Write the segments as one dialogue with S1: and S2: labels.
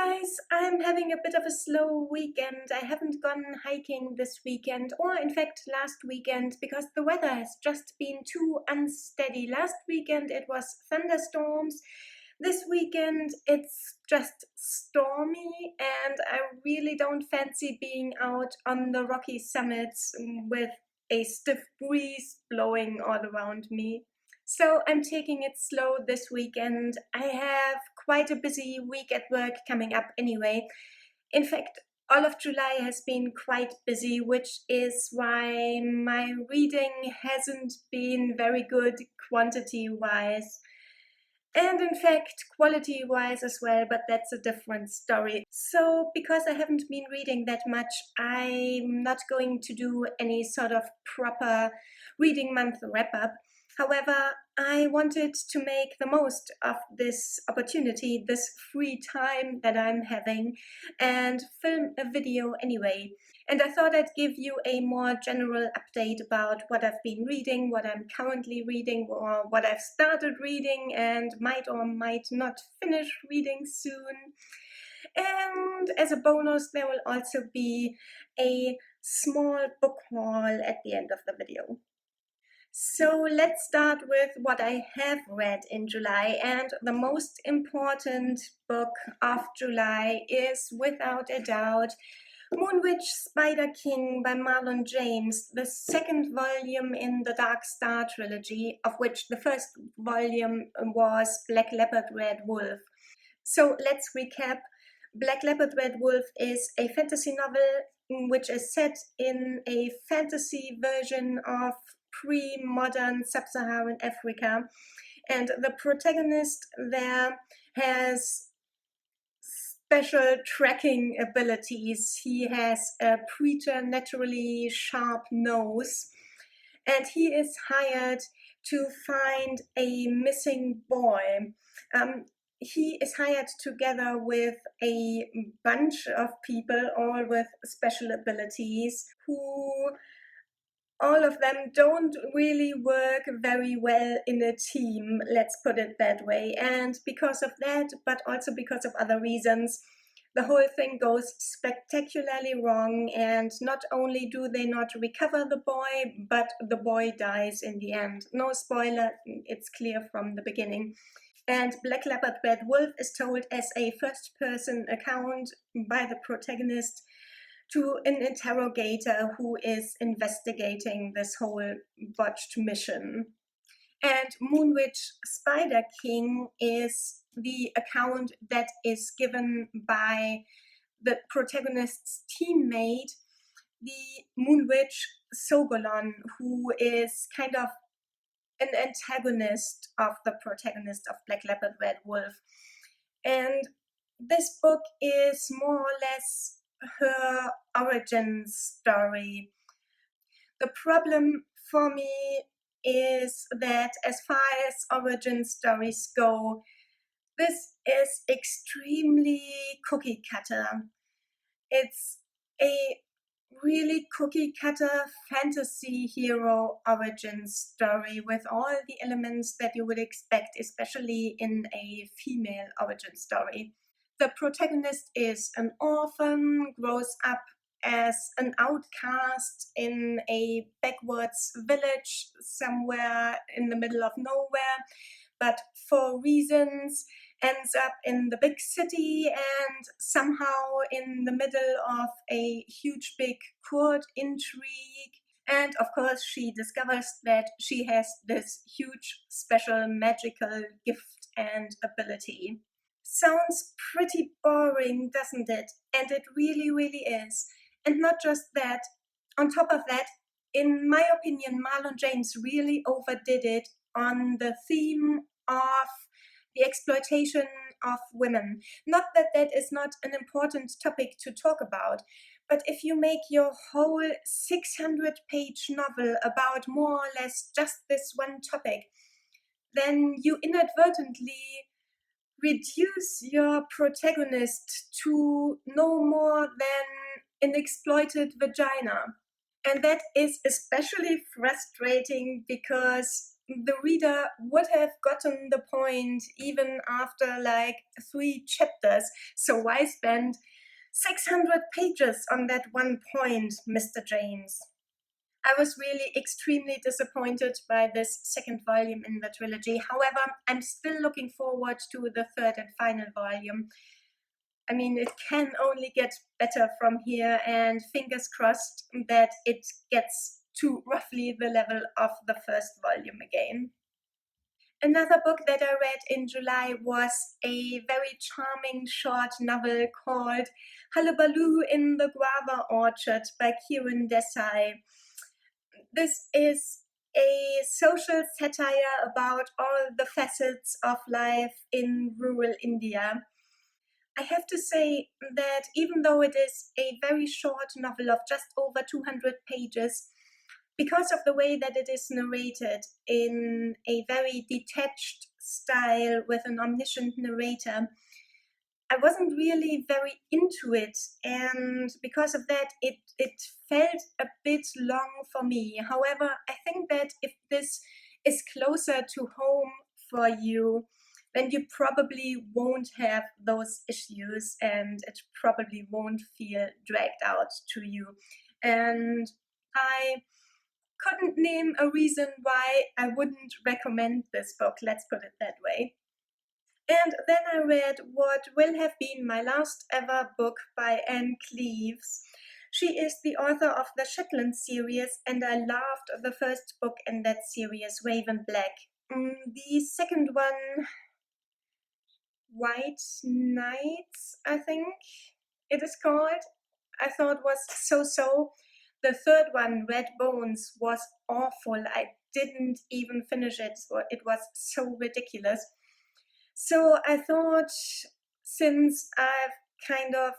S1: guys, I'm having a bit of a slow weekend. I haven't gone hiking this weekend, or in fact last weekend, because the weather has just been too unsteady. Last weekend it was thunderstorms. This weekend it's just stormy, and I really don't fancy being out on the rocky summits with a stiff breeze blowing all around me. So I'm taking it slow this weekend. I have quite a busy week at work coming up anyway. In fact, all of July has been quite busy, which is why my reading hasn't been very good quantity-wise. And in fact, quality-wise as well, but that's a different story. So, because I haven't been reading that much, I'm not going to do any sort of proper reading month wrap-up. However, I wanted to make the most of this opportunity, this free time that I'm having, and film a video anyway. And I thought I'd give you a more general update about what I've been reading, what I'm currently reading, or what I've started reading and might or might not finish reading soon. And as a bonus, there will also be a small book haul at the end of the video. So let's start with what I have read in July, and the most important book of July is, without a doubt, Moonwitch Spider King by Marlon James, the second volume in the Dark Star trilogy, of which the first volume was Black Leopard Red Wolf. So let's recap. Black Leopard Red Wolf is a fantasy novel which is set in a fantasy version of pre-modern sub-Saharan Africa, and the protagonist there has special tracking abilities. He has a preternaturally sharp nose, and he is hired to find a missing boy. He is hired together with a bunch of people, all with special abilities, who all of them don't really work very well in a team, let's put it that way. And because of that, but also because of other reasons, the whole thing goes spectacularly wrong, and not only do they not recover the boy, but the boy dies in the end. No spoiler, it's clear from the beginning. And Black Leopard Red Wolf is told as a first-person account by the protagonist to an interrogator who is investigating this whole botched mission. And Moonwitch Spider King is the account that is given by the protagonist's teammate, the Moonwitch Sogolon, who is kind of an antagonist of the protagonist of Black Leopard Red Wolf. And this book is more or less her origin story. The problem for me is that as far as origin stories go, this is extremely cookie cutter. It's a really cookie cutter fantasy hero origin story with all the elements that you would expect, especially in a female origin story. The protagonist is an orphan, grows up as an outcast in a backwards village somewhere in the middle of nowhere, but for reasons ends up in the big city and somehow in the middle of a huge big court intrigue. And of course she discovers that she has this huge special magical gift and ability. Sounds pretty boring, doesn't it? And it really, really is. And not just that, on top of that, in my opinion, Marlon James really overdid it on the theme of the exploitation of women. Not that that is not an important topic to talk about, but if you make your whole 600-page novel about more or less just this one topic, then you inadvertently reduce your protagonist to no more than an exploited vagina. And that is especially frustrating because the reader would have gotten the point even after like 3 chapters. So why spend 600 pages on that one point, Mr. James? I was really extremely disappointed by this second volume in the trilogy. However, I'm still looking forward to the third and final volume. I mean, it can only get better from here, and fingers crossed that it gets to roughly the level of the first volume again. Another book that I read in July was a very charming short novel called Hullaballoo in the Guava Orchard by Kiran Desai. This is a social satire about all the facets of life in rural India. I have to say that even though it is a very short novel of just over 200 pages, because of the way that it is narrated in a very detached style with an omniscient narrator, I wasn't really very into it, and because of that, it felt a bit long for me. However, I think that if this is closer to home for you, then you probably won't have those issues, and it probably won't feel dragged out to you. And I couldn't name a reason why I wouldn't recommend this book, let's put it that way. And then I read what will have been my last ever book by Anne Cleeves. She is the author of the Shetland series, and I loved the first book in that series, Raven Black. The second one, White Knights, I think it is called, I thought was so. The third one, Red Bones, was awful. I didn't even finish it. It was so ridiculous. So I thought, since I've kind of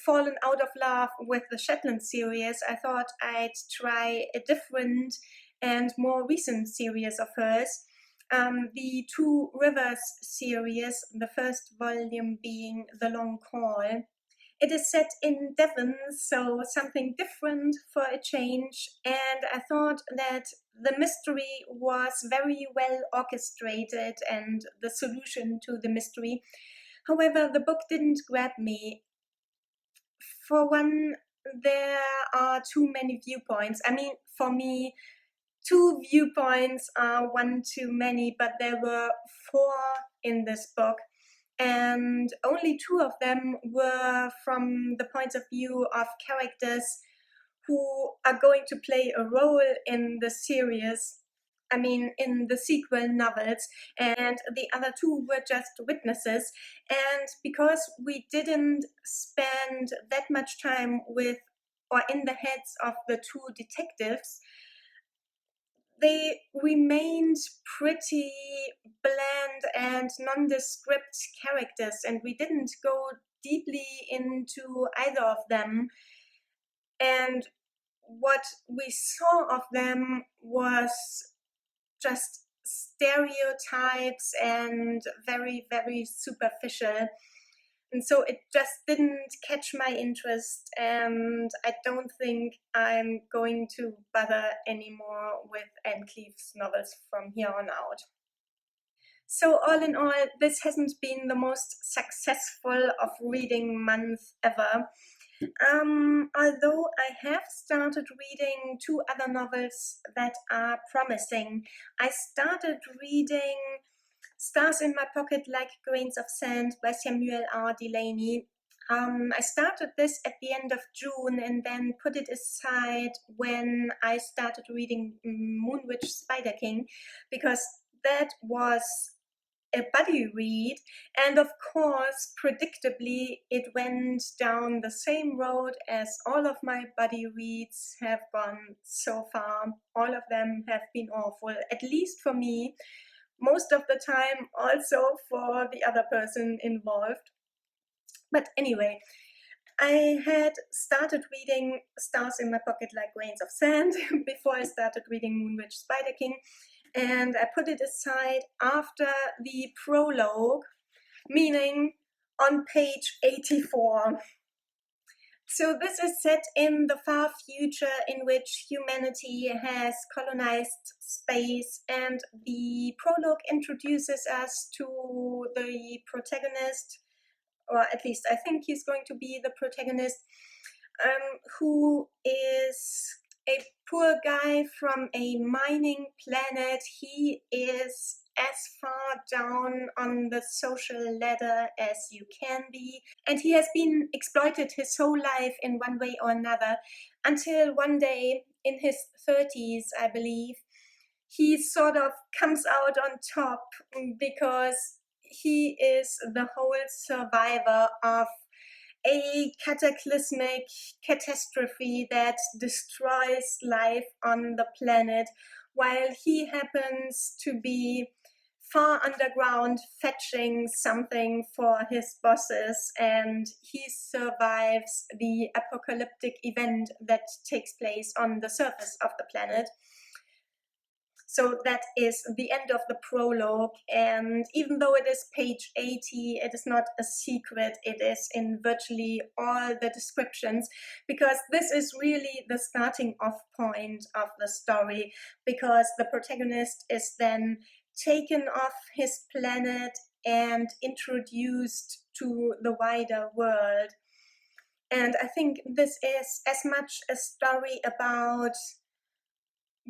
S1: fallen out of love with the Shetland series, I thought I'd try a different and more recent series of hers. The Two Rivers series, the first volume being The Long Call. It is set in Devon, so something different for a change, and I thought that the mystery was very well orchestrated and the solution to the mystery. However, the book didn't grab me. For one, there are too many viewpoints. I mean, for me, 2 viewpoints are one too many, but there were 4 in this book, and only 2 of them were from the points of view of characters who are going to play a role in the series. I mean, in the sequel novels, and the other 2 were just witnesses. And because we didn't spend that much time with or in the heads of the 2 detectives, they remained pretty bland and nondescript characters, and we didn't go deeply into either of them. And what we saw of them was just stereotypes and very superficial. And so it just didn't catch my interest, and I don't think I'm going to bother anymore with Anne Cleeves novels from here on out. So all in all, this hasn't been the most successful of reading month ever. Although I have started reading 2 other novels that are promising. I started reading Stars in My Pocket Like Grains of Sand by Samuel R. Delany. I started this at the end of June and then put it aside when I started reading Moonwitch Spider King, because that was a buddy read, and of course, predictably, it went down the same road as all of my buddy reads have gone so far. All of them have been awful, at least for me, most of the time also for the other person involved. But anyway, I had started reading Stars in My Pocket Like Grains of Sand before I started reading Moonwitch Spider King, and I put it aside after the prologue, meaning on page 84. So this is set in the far future in which humanity has colonized space, and the prologue introduces us to the protagonist, or at least I think he's going to be the protagonist, who is a poor guy from a mining planet. He is as far down on the social ladder as you can be, and he has been exploited his whole life in one way or another until one day in his 30s, I believe, he sort of comes out on top because he is the whole survivor of a cataclysmic catastrophe that destroys life on the planet, while he happens to be far underground fetching something for his bosses, and he survives the apocalyptic event that takes place on the surface of the planet. So that is the end of the prologue, and even though it is page 80, it is not a secret. It is in virtually all the descriptions, because this is really the starting off point of the story, because the protagonist is then taken off his planet and introduced to the wider world. And I think this is as much a story about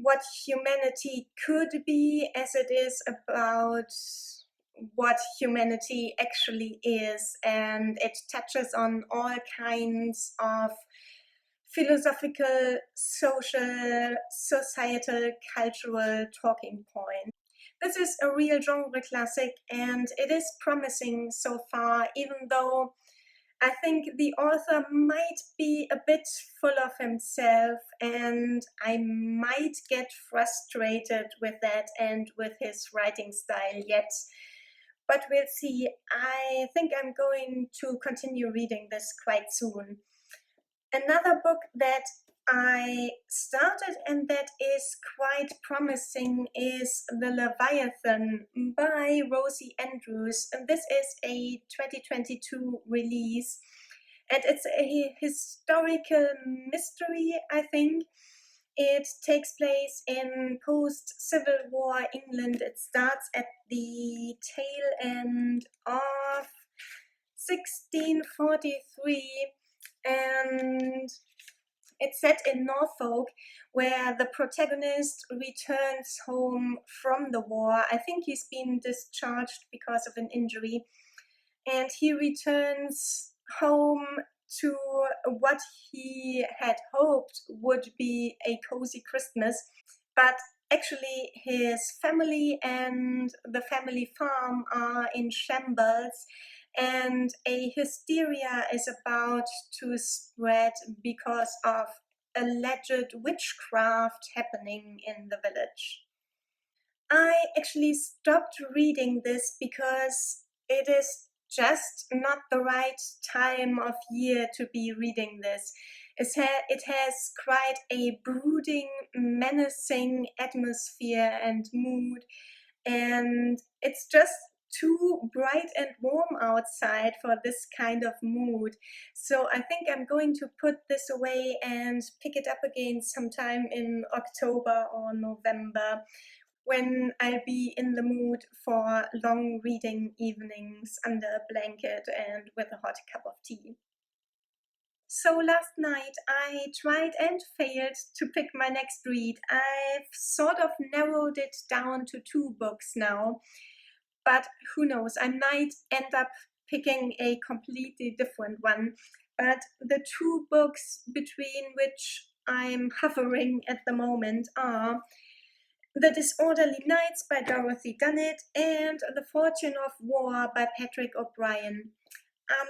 S1: what humanity could be as it is about what humanity actually is, and it touches on all kinds of philosophical, social, societal, cultural talking points. This is a real genre classic, and it is promising so far, even though I think the author might be a bit full of himself, and I might get frustrated with that and with his writing style yet. But we'll see. I think I'm going to continue reading this quite soon. Another book that I started and that is quite promising is The Leviathan by Rosie Andrews. And this is a 2022 release, and it's a historical mystery, I think. It takes place in post-Civil War England. It starts at the tail end of 1643, and it's set in Norfolk, where the protagonist returns home from the war. I think he's been discharged because of an injury, and he returns home to what he had hoped would be a cozy Christmas, but actually his family and the family farm are in shambles, and a hysteria is about to spread because of alleged witchcraft happening in the village. I actually stopped reading this because it is just not the right time of year to be reading this. It has quite a brooding, menacing atmosphere and mood, and it's just too bright and warm outside for this kind of mood. So I think I'm going to put this away and pick it up again sometime in October or November, when I'll be in the mood for long reading evenings under a blanket and with a hot cup of tea. So last night I tried and failed to pick my next read. I've sort of narrowed it down to 2 books now, but who knows, I might end up picking a completely different one. But the 2 books between which I'm hovering at the moment are The Disorderly Knights by Dorothy Dunnett and The Fortune of War by Patrick O'Brien.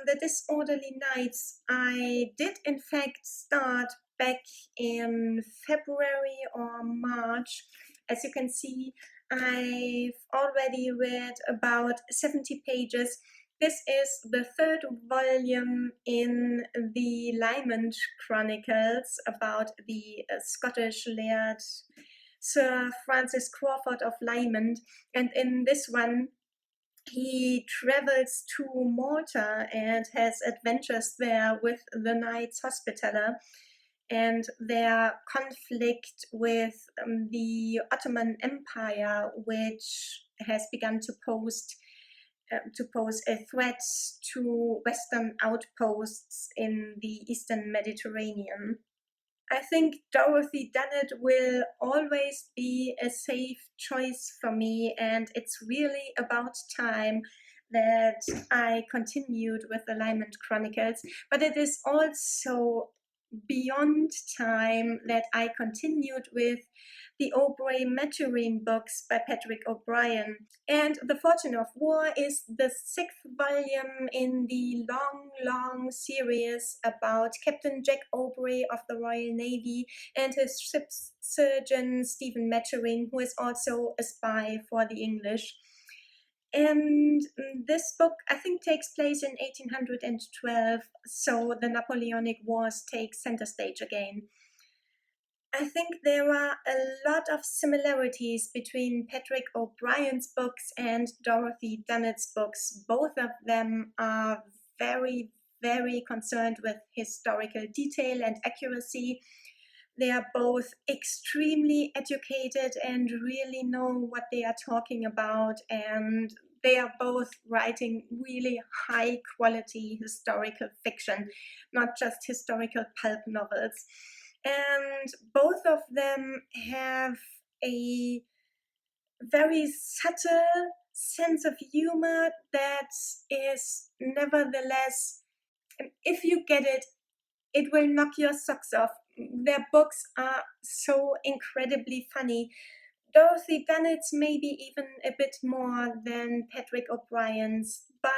S1: The Disorderly Knights I did in fact start back in February or March. As you can see, I've already read about 70 pages. This is the 3rd volume in the Lymond Chronicles about the Scottish laird Sir Francis Crawford of Lymond, and in this one he travels to Malta and has adventures there with the Knights Hospitaller and their conflict with the Ottoman Empire, which has begun to pose a threat to Western outposts in the Eastern Mediterranean. I think Dorothy Dunnett will always be a safe choice for me, and it's really about time that I continued with the Lymond Chronicles, but it is also beyond time that I continued with the Aubrey Maturin books by Patrick O'Brian. And The Fortune of War is the 6th volume in the long series about Captain Jack Aubrey of the Royal Navy and his ship's surgeon Stephen Maturin, who is also a spy for the English. And this book, I think, takes place in 1812, so the Napoleonic Wars take center stage again. I think there are a lot of similarities between Patrick O'Brian's books and Dorothy Dunnett's books. Both of them are very concerned with historical detail and accuracy. They are both extremely educated and really know what they are talking about, and they are both writing really high quality historical fiction, not just historical pulp novels. And both of them have a very subtle sense of humor that is nevertheless, if you get it, it will knock your socks off. Their books are so incredibly funny. Dorothy Dunnett's maybe even a bit more than Patrick O'Brian's, but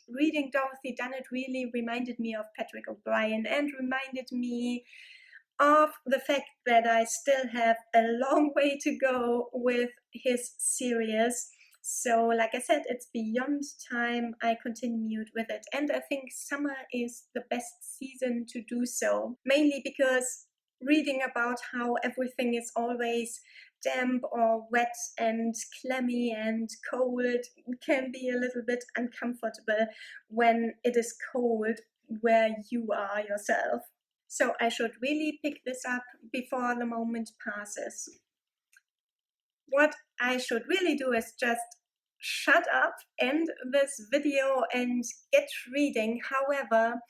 S1: reading Dorothy Dunnett really reminded me of Patrick O'Brian and reminded me of the fact that I still have a long way to go with his series. So, like I said, it's beyond time I continued with it. And I think summer is the best season to do so, mainly because reading about how everything is always damp or wet and clammy and cold can be a little bit uncomfortable when it is cold where you are yourself. So I should really pick this up before the moment passes. What I should really do is just shut up, end this video and get reading. However,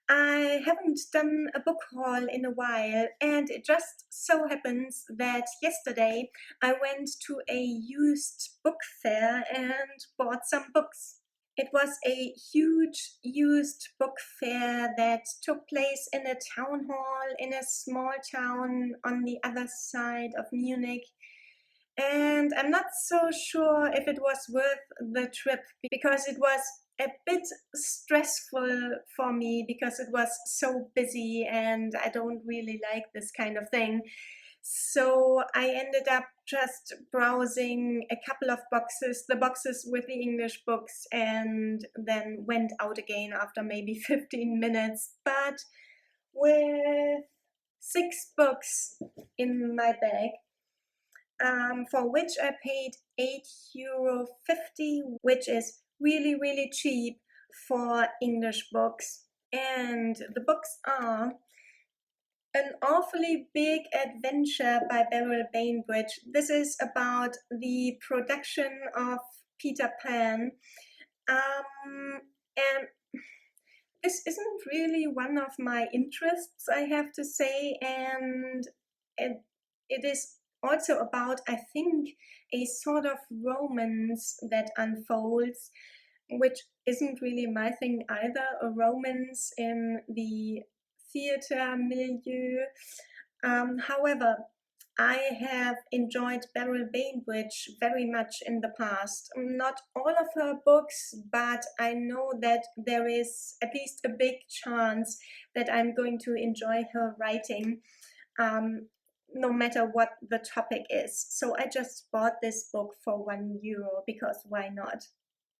S1: I haven't done a book haul in a while, and it just so happens that yesterday I went to a used book fair and bought some books. It was a huge used book fair that took place in a town hall in a small town on the other side of Munich. And I'm not so sure if it was worth the trip because it was a bit stressful for me because it was so busy and I don't really like this kind of thing. So I ended up just browsing a couple of boxes, the boxes with the English books, and then went out again after maybe 15 minutes, but with 6 books in my bag, for which I paid €8.50, which is really cheap for English books. And the books are An Awfully Big Adventure by Beryl Bainbridge. This is about the production of Peter Pan. And this isn't really one of my interests, I have to say, and it is also about, I think, a sort of romance that unfolds, which isn't really my thing either, a romance in the theater milieu. However, I have enjoyed Beryl Bainbridge very much in the past. Not all of her books, but I know that there is at least a big chance that I'm going to enjoy her writing, no matter what the topic is. So I just bought this book for €1 because why not?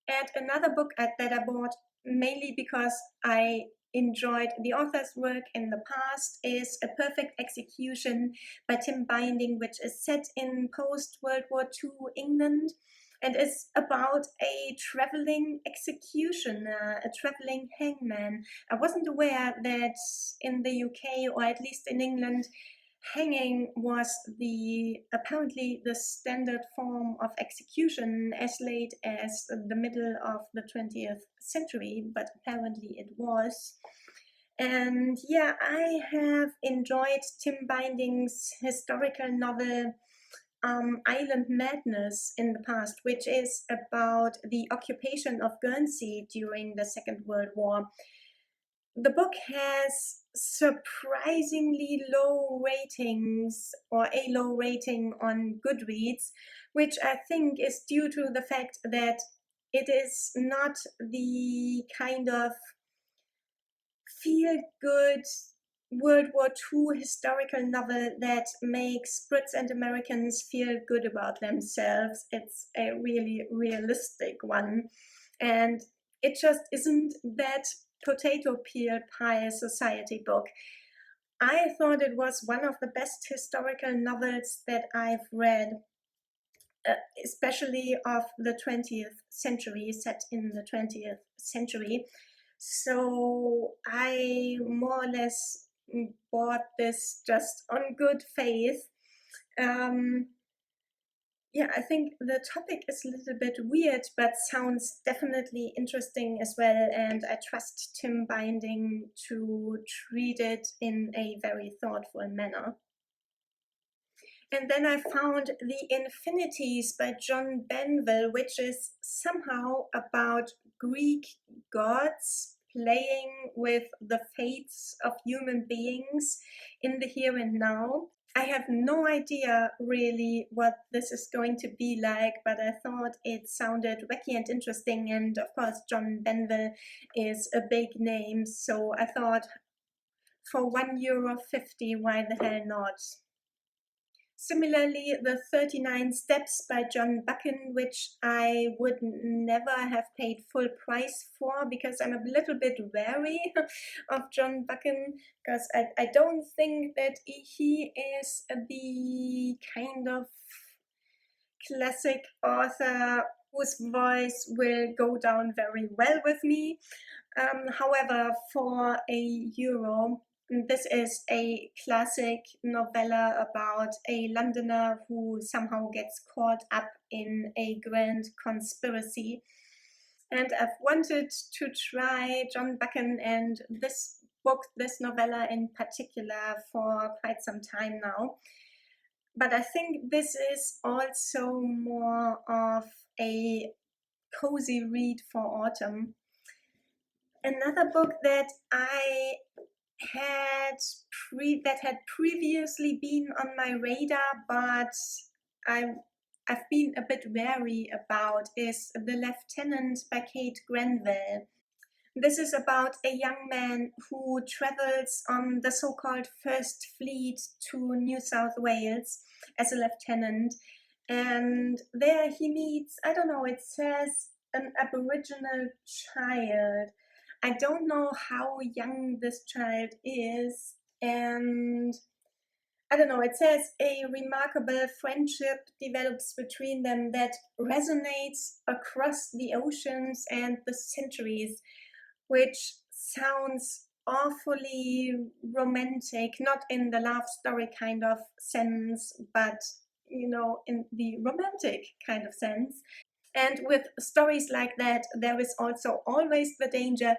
S1: And another book that I bought mainly because I enjoyed the author's work in the past is A Perfect Execution by Tim Binding, which is set in post-World War II England. and is about a traveling executioner, a traveling hangman. I wasn't aware that in the UK, or at least in England, hanging was apparently the standard form of execution as late as the middle of the 20th century, but apparently it was. And yeah, I have enjoyed Tim Binding's historical novel Island Madness in the past, which is about the occupation of Guernsey during the Second World War. The book has surprisingly low ratings, or a low rating on Goodreads, which I think is due to the fact that it is not the kind of feel-good World War II historical novel that makes Brits and Americans feel good about themselves. It's a really realistic one. And it just isn't that potato peel pie society book. I thought it was one of the best historical novels that I've read, especially of the 20th century, set in the 20th century. So I more or less bought this just on good faith. Yeah, I think the topic is a little bit weird, but sounds definitely interesting as well. And I trust Tim Binding to treat it in a very thoughtful manner. And then I found The Infinities by John Banville, which is somehow about Greek gods playing with the fates of human beings in the here and now. I have no idea really what this is going to be like, but I thought it sounded wacky and interesting. And of course, John Banville is a big name, so I thought for €1.50, why the hell not? Similarly, the 39 Steps by John Buchan, which I would never have paid full price for because I'm a little bit wary of John Buchan, because I don't think that he is the kind of classic author whose voice will go down very well with me. However, for €1, this is a classic novella about a Londoner who somehow gets caught up in a grand conspiracy. And I've wanted to try John Buchan and this book, this novella in particular, for quite some time now. But I think this is also more of a cozy read for autumn. Another book that I had previously been on my radar, but I've been a bit wary about, is The Lieutenant by Kate Grenville. This is about a young man who travels on the so-called First Fleet to New South Wales as a lieutenant, and there he meets, I don't know, it says an Aboriginal child. I don't know how young this child is, and I don't know, it says a remarkable friendship develops between them that resonates across the oceans and the centuries, which sounds awfully romantic, not in the love story kind of sense, but in the romantic kind of sense. And with stories like that, there is also always the danger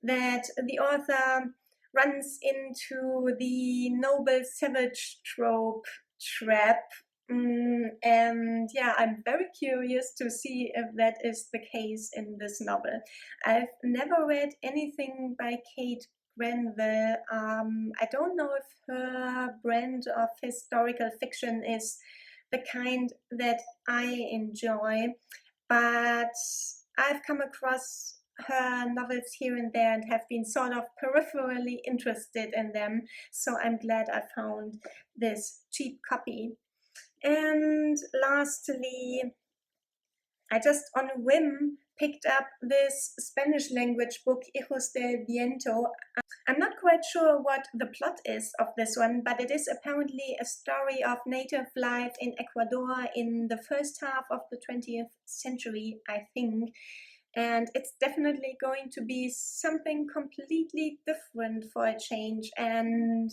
S1: that the author runs into the noble savage trope trap. And yeah, I'm very curious to see if that is the case in this novel. I've never read anything by Kate Grenville. I don't know if her brand of historical fiction is the kind that I enjoy, but I've come across her novels here and there and have been sort of peripherally interested in them, so I'm glad I found this cheap copy. And lastly, I just on a whim picked up this Spanish language book, Hijos del Viento. I'm not quite sure what the plot is of this one, but it is apparently a story of native life in Ecuador in the first half of the 20th century, I think. And it's definitely going to be something completely different for a change. And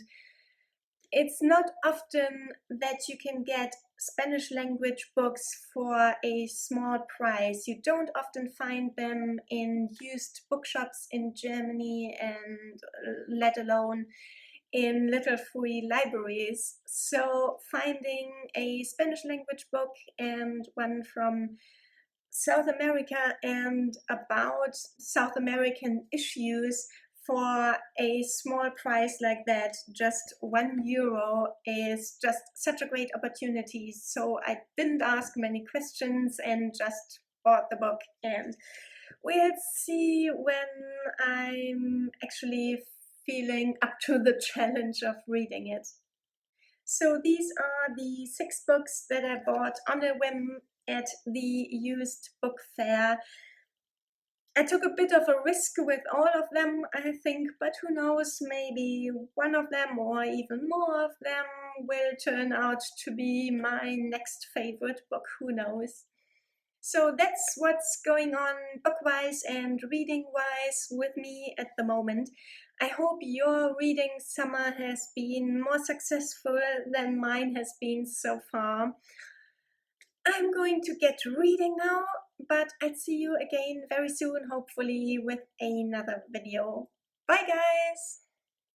S1: it's not often that you can get Spanish language books for a small price. You don't often find them in used bookshops in Germany, and let alone in little free libraries. So finding a Spanish language book and one from South America and about South American issues for a small price like that, just €1, is just such a great opportunity. So I didn't ask many questions and just bought the book, and we'll see when I'm actually feeling up to the challenge of reading it. So these are the 6 books that I bought on a whim at the used book fair. I took a bit of a risk with all of them, I think, but who knows, maybe one of them or even more of them will turn out to be my next favorite book, who knows. So that's what's going on book-wise and reading-wise with me at the moment. I hope your reading summer has been more successful than mine has been so far. I'm going to get reading now, but I'll see you again very soon, hopefully with another video. Bye guys!